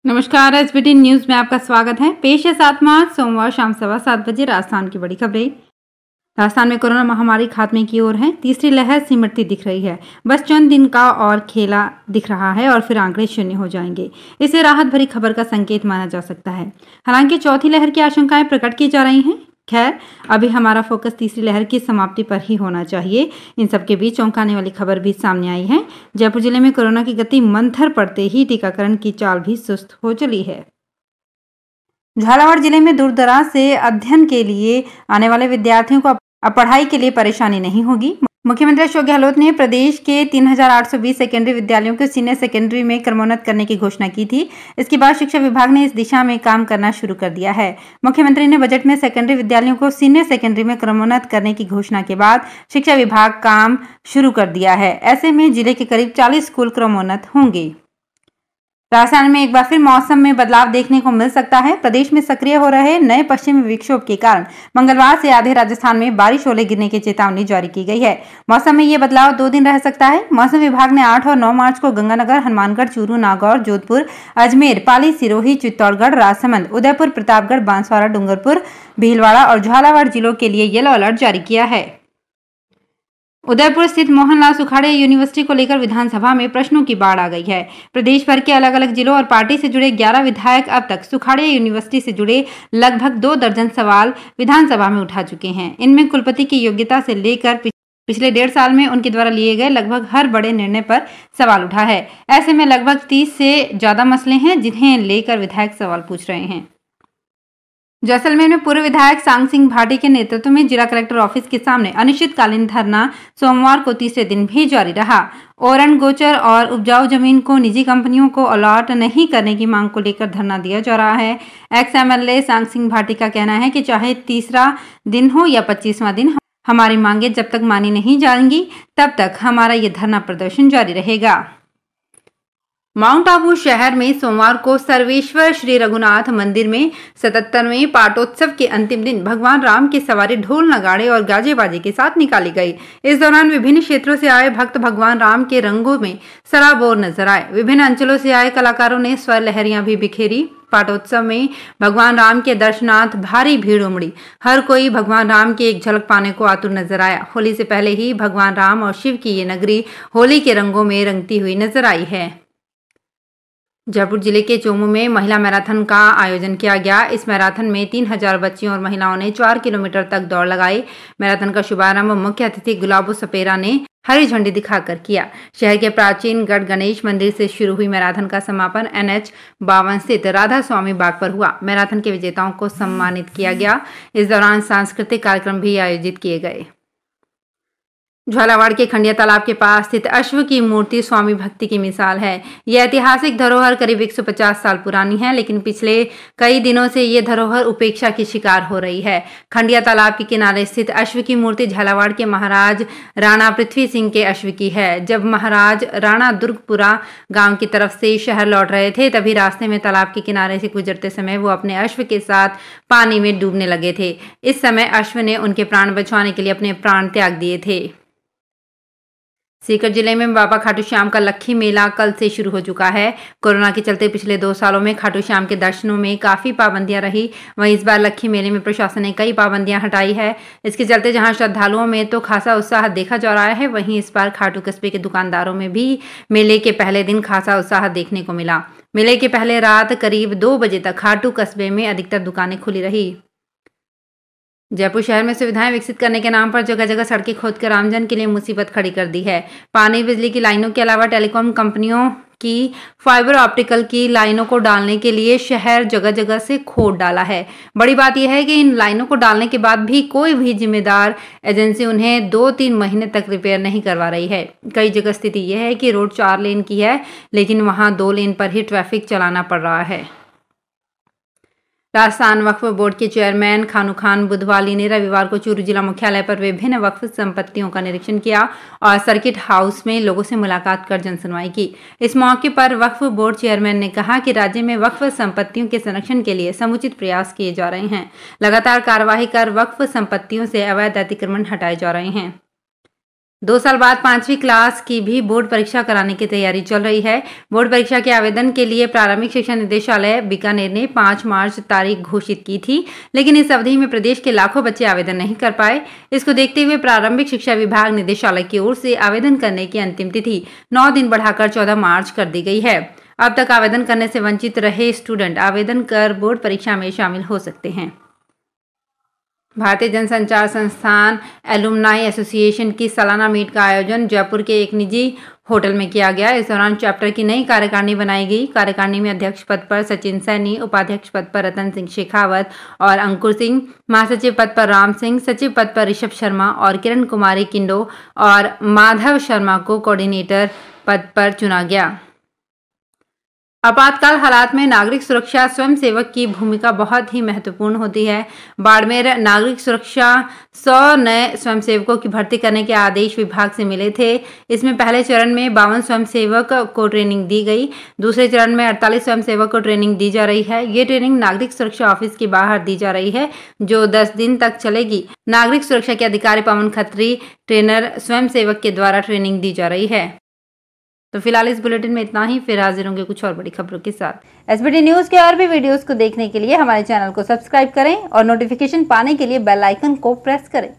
नमस्कार, SBT news में आपका स्वागत है। पेश है 7 मार्च सोमवार शाम 7:15 बजे राजस्थान की बड़ी खबरें। राजस्थान में कोरोना महामारी खात्मे की ओर है। तीसरी लहर सिमटती दिख रही है। बस चंद दिन का और खेला दिख रहा है और फिर आंकड़े शून्य हो जाएंगे। इसे राहत भरी खबर का संकेत माना जा सकता है। हालांकि चौथी लहर की आशंकाएं प्रकट की जा रही हैं। खैर, अभी हमारा फोकस तीसरी लहर की समाप्ति पर ही होना चाहिए। इन सबके बीच चौंकाने वाली खबर भी सामने आई है। जयपुर जिले में कोरोना की गति मंथर पड़ते ही टीकाकरण की चाल भी सुस्त हो चली है। झालावाड़ जिले में दूर दराज से अध्ययन के लिए आने वाले विद्यार्थियों को अब पढ़ाई के लिए परेशानी नहीं होगी। मुख्यमंत्री अशोक गहलोत ने प्रदेश के 3820 सेकेंडरी विद्यालयों को सीनियर सेकेंडरी में क्रमोन्नत करने की घोषणा की थी। इसके बाद शिक्षा विभाग ने इस दिशा में काम करना शुरू कर दिया है। मुख्यमंत्री ने बजट में सेकेंडरी विद्यालयों को सीनियर सेकेंडरी में क्रमोन्नत करने की घोषणा के बाद शिक्षा विभाग काम शुरू कर दिया है। ऐसे में जिले के करीब 40 स्कूल क्रमोन्नत होंगे। राजस्थान में एक बार फिर मौसम में बदलाव देखने को मिल सकता है। प्रदेश में सक्रिय हो रहे नए पश्चिमी विक्षोभ के कारण मंगलवार से आधे राजस्थान में बारिश ओले गिरने की चेतावनी जारी की गई है। मौसम में ये बदलाव 2 दिन रह सकता है। मौसम विभाग ने 8 और 9 मार्च को गंगानगर, हनुमानगढ़, चूरू, नागौर, जोधपुर, अजमेर, पाली, सिरोही, चित्तौड़गढ़, राजसमंद, उदयपुर, प्रतापगढ़, बांसवाड़ा, डूंगरपुर, भीलवाड़ा और झालावाड़ जिलों के लिए येलो अलर्ट जारी किया है। उदयपुर स्थित मोहनलाल सुखाड़िया यूनिवर्सिटी को लेकर विधानसभा में प्रश्नों की बाढ़ आ गई है। प्रदेश भर के अलग अलग जिलों और पार्टी से जुड़े 11 विधायक अब तक सुखाड़िया यूनिवर्सिटी से जुड़े लगभग 2 दर्जन सवाल विधानसभा में उठा चुके हैं। इनमें कुलपति की योग्यता से लेकर पिछले 1.5 साल में उनके द्वारा लिए गए लगभग हर बड़े निर्णय पर सवाल उठा है। ऐसे में लगभग 30 से ज्यादा मसले हैं जिन्हें लेकर विधायक सवाल पूछ रहे हैं। जैसलमेर में पूर्व विधायक सांग सिंह भाटी के नेतृत्व में जिला कलेक्टर ऑफिस के सामने अनिश्चितकालीन धरना सोमवार को तीसरे दिन भी जारी रहा। ओरण गोचर और उपजाऊ जमीन को निजी कंपनियों को अलॉट नहीं करने की मांग को लेकर धरना दिया जा रहा है। एक्स एमएलए सांग सिंह भाटी का कहना है कि चाहे तीसरा दिन हो या 25वां दिन, हमारी मांगे जब तक मानी नहीं जाएंगी तब तक हमारा ये धरना प्रदर्शन जारी रहेगा। माउंट आबू शहर में सोमवार को सर्वेश्वर श्री रघुनाथ मंदिर में 77वें पाटोत्सव के अंतिम दिन भगवान राम की सवारी ढोल नगाड़े और गाजे बाजे के साथ निकाली गई। इस दौरान विभिन्न क्षेत्रों से आए भक्त भगवान राम के रंगों में सराबोर नजर आए। विभिन्न अंचलों से आए कलाकारों ने स्वर लहरियां भी बिखेरी। पाटोत्सव में भगवान राम के दर्शनार्थ भारी भीड़ उमड़ी। हर कोई भगवान राम की एक झलक पाने को आतुर नजर आया। होली से पहले ही भगवान राम और शिव की ये नगरी होली के रंगों में रंगती हुई नजर आई है। जयपुर जिले के चोमू में महिला मैराथन का आयोजन किया गया। इस मैराथन में 3000 बच्चियों और महिलाओं ने 4 किलोमीटर तक दौड़ लगाई। मैराथन का शुभारंभ मुख्य अतिथि गुलाबो सपेरा ने हरी झंडी दिखाकर किया। शहर के प्राचीन गढ़ गणेश मंदिर से शुरू हुई मैराथन का समापन NH 52 स्थित राधा स्वामी बाग पर हुआ। मैराथन के विजेताओं को सम्मानित किया गया। इस दौरान सांस्कृतिक कार्यक्रम भी आयोजित किए गए। झालावाड़ के खंडिया तालाब के पास स्थित अश्व की मूर्ति स्वामी भक्ति की मिसाल है। यह ऐतिहासिक धरोहर करीब 150 साल पुरानी है, लेकिन पिछले कई दिनों से ये धरोहर उपेक्षा की शिकार हो रही है। खंडिया तालाब के किनारे स्थित अश्व की मूर्ति झालावाड़ के महाराज राणा पृथ्वी सिंह के अश्व की है। जब महाराज राणा दुर्गपुरा गांव की तरफ से शहर लौट रहे थे, तभी रास्ते में तालाब के किनारे से गुजरते समय वो अपने अश्व के साथ पानी में डूबने लगे थे। इस समय अश्व ने उनके प्राण बचाने के लिए अपने प्राण त्याग दिए थे। सीकर जिले में बाबा खाटू श्याम का लक्खी मेला कल से शुरू हो चुका है। कोरोना के चलते पिछले 2 सालों में खाटू श्याम के दर्शनों में काफी पाबंदियां रही। वहीं इस बार लक्खी मेले में प्रशासन ने कई पाबंदियां हटाई है। इसके चलते जहां श्रद्धालुओं में तो खासा उत्साह देखा जा रहा है, वहीं इस बार खाटू कस्बे के दुकानदारों में भी मेले के पहले दिन खासा उत्साह देखने को मिला। मेले के पहले रात करीब 2 बजे तक खाटू कस्बे में अधिकतर दुकानें खुली रही। जयपुर शहर में सुविधाएं विकसित करने के नाम पर जगह जगह सड़कें खोदकर आमजन के लिए मुसीबत खड़ी कर दी है। पानी बिजली की लाइनों के अलावा टेलीकॉम कंपनियों की फाइबर ऑप्टिकल की लाइनों को डालने के लिए शहर जगह जगह से खोद डाला है। बड़ी बात यह है कि इन लाइनों को डालने के बाद भी कोई भी जिम्मेदार एजेंसी उन्हें 2-3 महीने तक रिपेयर नहीं करवा रही है। कई जगह स्थिति यह है कि रोड 4 लेन की है, लेकिन वहां 2 लेन पर ही ट्रैफिक चलाना पड़ रहा है। राजस्थान वक्फ बोर्ड के चेयरमैन खानू खान बुधवाली ने रविवार को चूरू जिला मुख्यालय पर विभिन्न वक्फ संपत्तियों का निरीक्षण किया और सर्किट हाउस में लोगों से मुलाकात कर जनसुनवाई की। इस मौके पर वक्फ बोर्ड चेयरमैन ने कहा कि राज्य में वक्फ संपत्तियों के संरक्षण के लिए समुचित प्रयास किए जा रहे हैं। लगातार कार्यवाही कर वक्फ संपत्तियों से अवैध अतिक्रमण हटाए जा रहे हैं। 2 साल बाद 5वीं क्लास की भी बोर्ड परीक्षा कराने की तैयारी चल रही है। बोर्ड परीक्षा के आवेदन के लिए प्रारंभिक शिक्षा निदेशालय बीकानेर ने 5 मार्च तारीख घोषित की थी, लेकिन इस अवधि में प्रदेश के लाखों बच्चे आवेदन नहीं कर पाए। इसको देखते हुए प्रारंभिक शिक्षा विभाग निदेशालय की ओर से आवेदन करने की अंतिम तिथि 9 दिन बढ़ाकर 14 मार्च कर दी गई है। अब तक आवेदन करने से वंचित रहे स्टूडेंट आवेदन कर बोर्ड परीक्षा में शामिल हो सकते हैं। भारतीय जनसंचार संस्थान एलुमनाई एसोसिएशन की सालाना मीट का आयोजन जयपुर के एक निजी होटल में किया गया। इस दौरान चैप्टर की नई कार्यकारिणी बनाई गई। कार्यकारिणी में अध्यक्ष पद पर सचिन सैनी, उपाध्यक्ष पद पर रतन सिंह शेखावत और अंकुर सिंह, महासचिव पद पर राम सिंह, सचिव पद पर ऋषभ शर्मा और किरण कुमारी किंडो और माधव शर्मा को कोऑर्डिनेटर पद पर चुना गया। आपातकाल हालात में नागरिक सुरक्षा स्वयंसेवक की भूमिका बहुत ही महत्वपूर्ण होती है। बाड़मेर नागरिक सुरक्षा 100 नए स्वयंसेवकों की भर्ती करने के आदेश विभाग से मिले थे। इसमें पहले चरण में 52 स्वयंसेवक को ट्रेनिंग दी गई। दूसरे चरण में 48 स्वयंसेवक को ट्रेनिंग दी जा रही है। ये ट्रेनिंग नागरिक सुरक्षा ऑफिस के बाहर दी जा रही है, जो 10 दिन तक चलेगी। नागरिक सुरक्षा के अधिकारी पवन खत्री ट्रेनर स्वयंसेवक के द्वारा ट्रेनिंग दी जा रही है। तो फिलहाल इस बुलेटिन में इतना ही। फिर हाजिर होंगे कुछ और बड़ी खबरों के साथ। एसबीटी न्यूज के और भी वीडियोस को देखने के लिए हमारे चैनल को सब्सक्राइब करें और नोटिफिकेशन पाने के लिए बेल आइकन को प्रेस करें।